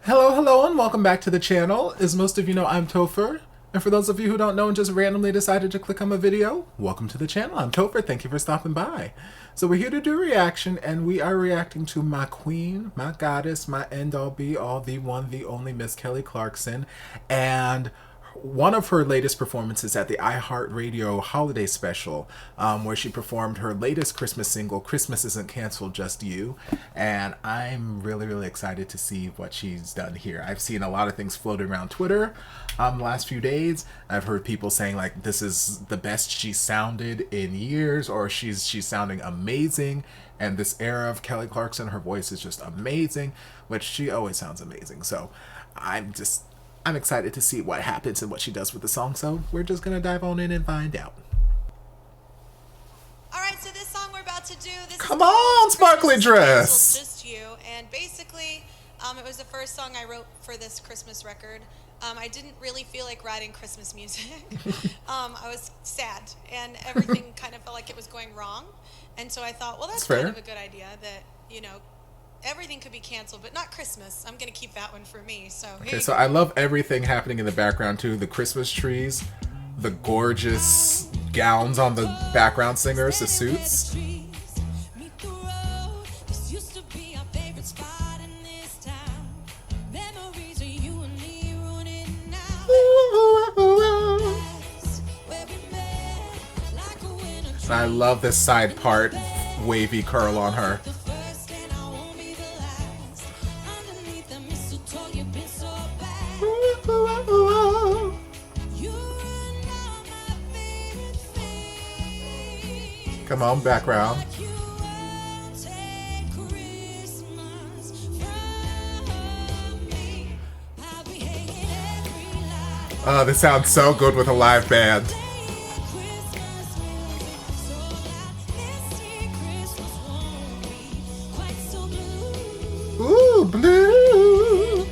Hello, hello, and welcome back to the channel. As most of you know, I'm Topher. And for those of you who don't know and just randomly decided to click on my video, welcome to the channel. I'm Topher. Thank you for stopping by. So we're here to do a reaction, and we are reacting to my queen, my goddess, my end-all, be-all, the one, the only Miss Kelly Clarkson, and one of her latest performances at the iHeartRadio holiday special, where she performed her latest Christmas single, Christmas Isn't Canceled, Just You. And I'm really, really excited to see what she's done here. I've seen a lot of things floating around Twitter the last few days. I've heard people saying, like, this is the best she's sounded in years, or she's sounding amazing. And this era of Kelly Clarkson, her voice is just amazing, which she always sounds amazing. So I'm excited to see what happens and what she does with the song, so we're just gonna dive on in and find out. Alright, so this song we're about to do, this Come on, sparkly dress! Just You, and basically, it was the first song I wrote for this Christmas record. I didn't really feel like writing Christmas music. I was sad, and everything kind of felt like it was going wrong, and so I thought, well, that's kind of a good idea that, you know, everything could be canceled, but not Christmas. I'm gonna keep that one for me. So okay, so I love everything happening in the background too. The Christmas trees, the gorgeous gowns on the background singers, the suits. I love this side part, wavy curl on her. Come on, background. Oh, this sounds so good with a live band. Ooh, blue.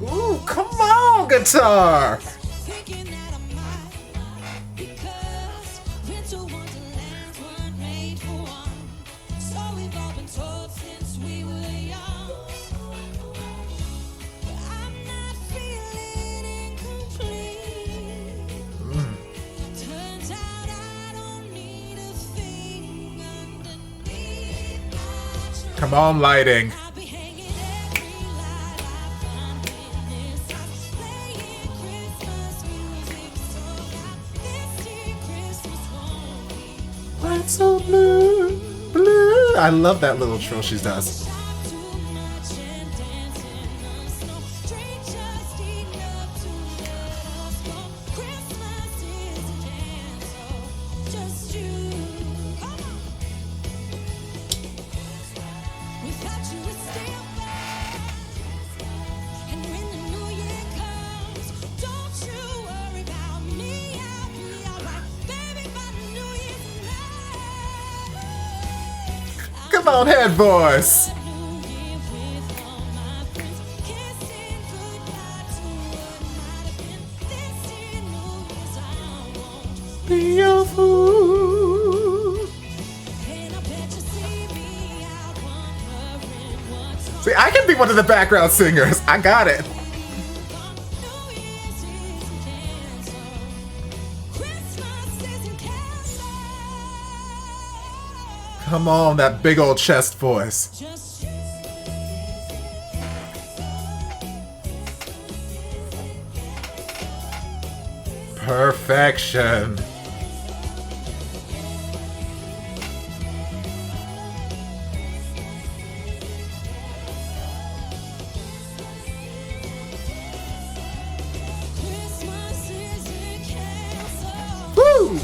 Ooh, come on, guitar. Come on, lighting. Lights so blue, blue. I love that little trill she does. Come on, head voice. Be your fool. See, I can be one of the background singers. I got it. Come on, that big old chest voice. Perfection. Woo!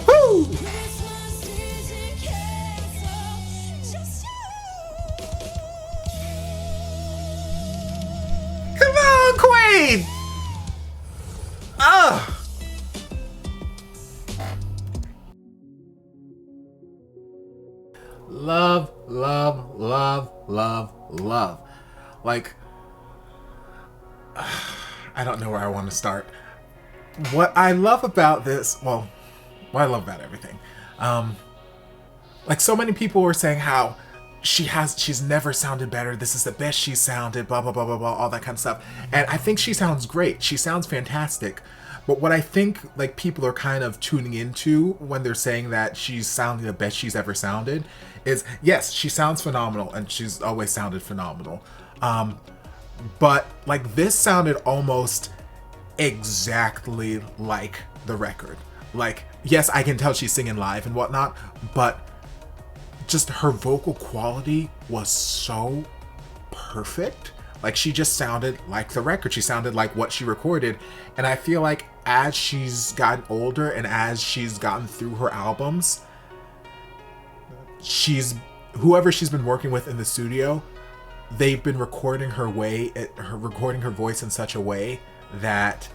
Woo! Come on, Queen! Ah! Love, love, love, love, love. Like, I don't know where I want to start. What I love about this, well, what I love about everything, like so many people were saying how she's never sounded better. This is the best she's sounded, blah, blah, blah, blah, blah, all that kind of stuff. And I think she sounds great. She sounds fantastic. But what I think like people are kind of tuning into when they're saying that she's sounding the best she's ever sounded is, yes, she sounds phenomenal and she's always sounded phenomenal. But like this sounded almost exactly like the record. Like, yes, I can tell she's singing live and whatnot, but just her vocal quality was so perfect. Like she just sounded like the record. She sounded like what she recorded. And I feel like as she's gotten older and as she's gotten through her albums, whoever she's been working with in the studio, they've been recording her voice in such a way that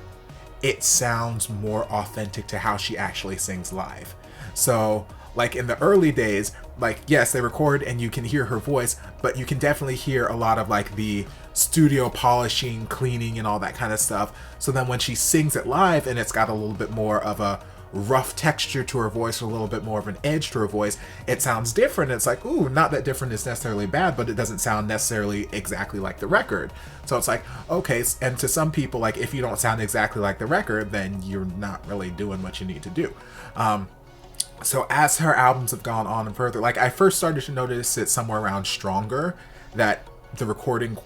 it sounds more authentic to how she actually sings live. So like in the early days, like, yes, they record and you can hear her voice, but you can definitely hear a lot of like the studio polishing, cleaning, and all that kind of stuff. So then when she sings it live and it's got a little bit more of a rough texture to her voice, or a little bit more of an edge to her voice, it sounds different. It's like, ooh, not that different is necessarily bad, but it doesn't sound necessarily exactly like the record. So it's like, okay, and to some people, like, if you don't sound exactly like the record, then you're not really doing what you need to do. So as her albums have gone on and further, like I first started to notice it somewhere around Stronger, that the recording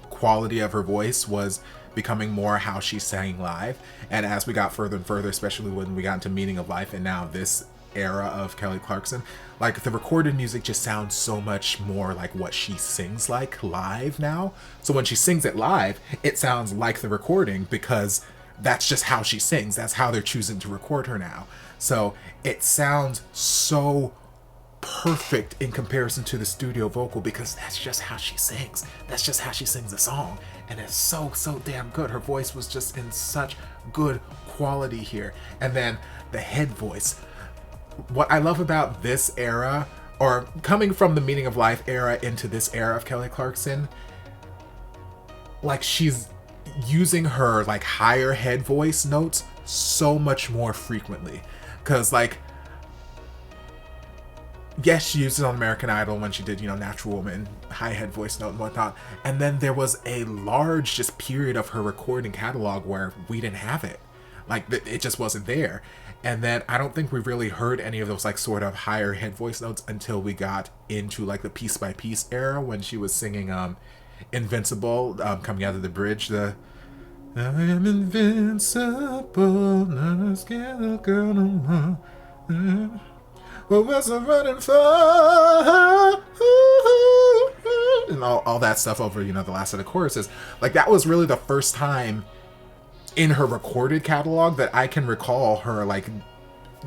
quality of her voice was becoming more how she sang live. And as we got further and further, especially when we got into Meaning of Life and now this era of Kelly Clarkson, like the recorded music just sounds so much more like what she sings like live now. So when she sings it live, it sounds like the recording because that's just how she sings. That's how they're choosing to record her now. So it sounds so perfect in comparison to the studio vocal because that's just how she sings. That's just how she sings a song. And it's so damn good. Her voice was just in such good quality here. And then the head voice. What I love about this era, or coming from the Meaning of Life era into this era of Kelly Clarkson, like she's using her like higher head voice notes so much more frequently. Because like, yes, she used it on American Idol when she did, Natural Woman, high head voice note and whatnot. And then there was a large just period of her recording catalog where we didn't have it. Like, it just wasn't there. And then I don't think we really heard any of those like sort of higher head voice notes until we got into like the Piece by Piece era when she was singing Invincible, coming out of the bridge, the I am invincible, not a scared girl no more. What was I running for? And all that stuff over, the last of the choruses. Like, that was really the first time in her recorded catalog that I can recall her, like,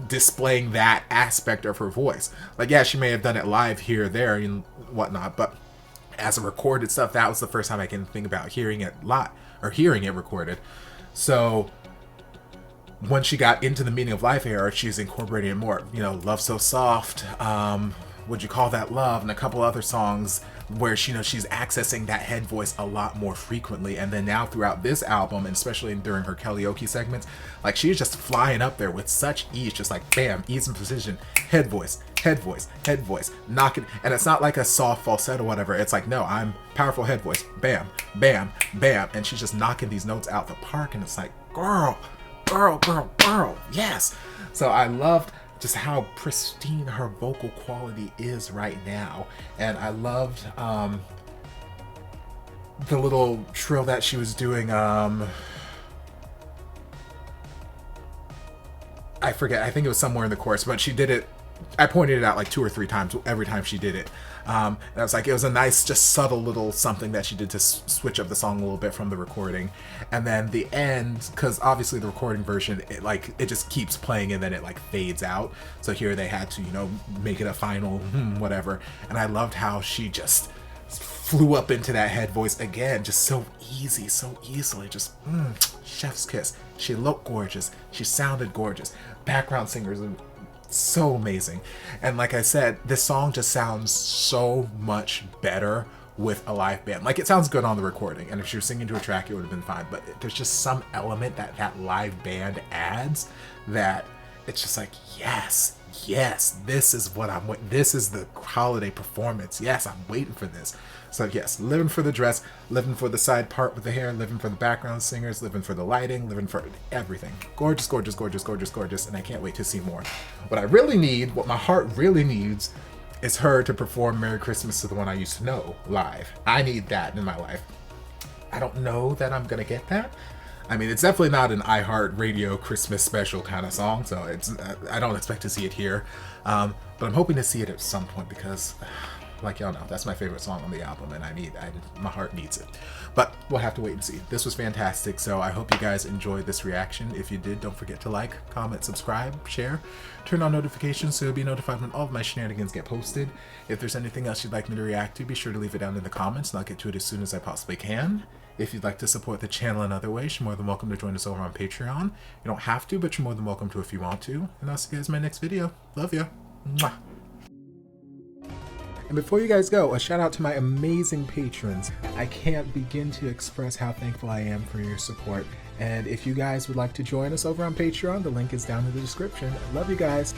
displaying that aspect of her voice. Like, yeah, she may have done it live here or there and whatnot, but as a recorded stuff, that was the first time I can think about hearing it live, or hearing it recorded. So when she got into the Meaning of Life era, she's incorporating it more. Love So Soft, Would You Call That Love, and a couple other songs where she's accessing that head voice a lot more frequently. And then now throughout this album, and especially during her karaoke segments, like she's just flying up there with such ease, just like bam, ease and precision, head voice, head voice, head voice, knocking. And it's not like a soft falsetto or whatever. It's like, no, I'm powerful head voice, bam, bam, bam. And she's just knocking these notes out the park. And it's like, girl, yes. So I loved just how pristine her vocal quality is right now. And I loved the little trill that she was doing. I forget, I think it was somewhere in the chorus, but she did it. I pointed it out like 2 or 3 times every time she did it. And I was like, it was a nice, just subtle little something that she did to switch up the song a little bit from the recording. And then the end, because obviously the recording version, it just keeps playing and then it like fades out. So here they had to, make it a final whatever. And I loved how she just flew up into that head voice again, just so easily, just chef's kiss. She looked gorgeous. She sounded gorgeous. Background singers are so amazing. And like I said, this song just sounds so much better with a live band. Like, it sounds good on the recording, and if she was singing to a track, it would have been fine, but there's just some element that live band adds that it's just like, yes, this is what this is the holiday performance. Yes, I'm waiting for this. So yes, living for the dress, living for the side part with the hair, living for the background singers, living for the lighting, living for everything. Gorgeous, gorgeous, gorgeous, gorgeous, gorgeous, and I can't wait to see more. What I really need, what my heart really needs, is her to perform Merry Christmas to the One I Used to Know live. I need that in my life. I don't know that I'm gonna get that. I mean, it's definitely not an iHeartRadio Christmas special kind of song, so it's I don't expect to see it here. But I'm hoping to see it at some point because, like y'all know, that's my favorite song on the album, and my heart needs it. But we'll have to wait and see. This was fantastic, so I hope you guys enjoyed this reaction. If you did, don't forget to like, comment, subscribe, share, turn on notifications so you'll be notified when all of my shenanigans get posted. If there's anything else you'd like me to react to, be sure to leave it down in the comments, and I'll get to it as soon as I possibly can. If you'd like to support the channel in other ways, you're more than welcome to join us over on Patreon. You don't have to, but you're more than welcome to if you want to. And I'll see you guys in my next video. Love ya. Mwah. And before you guys go, a shout out to my amazing patrons. I can't begin to express how thankful I am for your support. And if you guys would like to join us over on Patreon, the link is down in the description. I love you guys.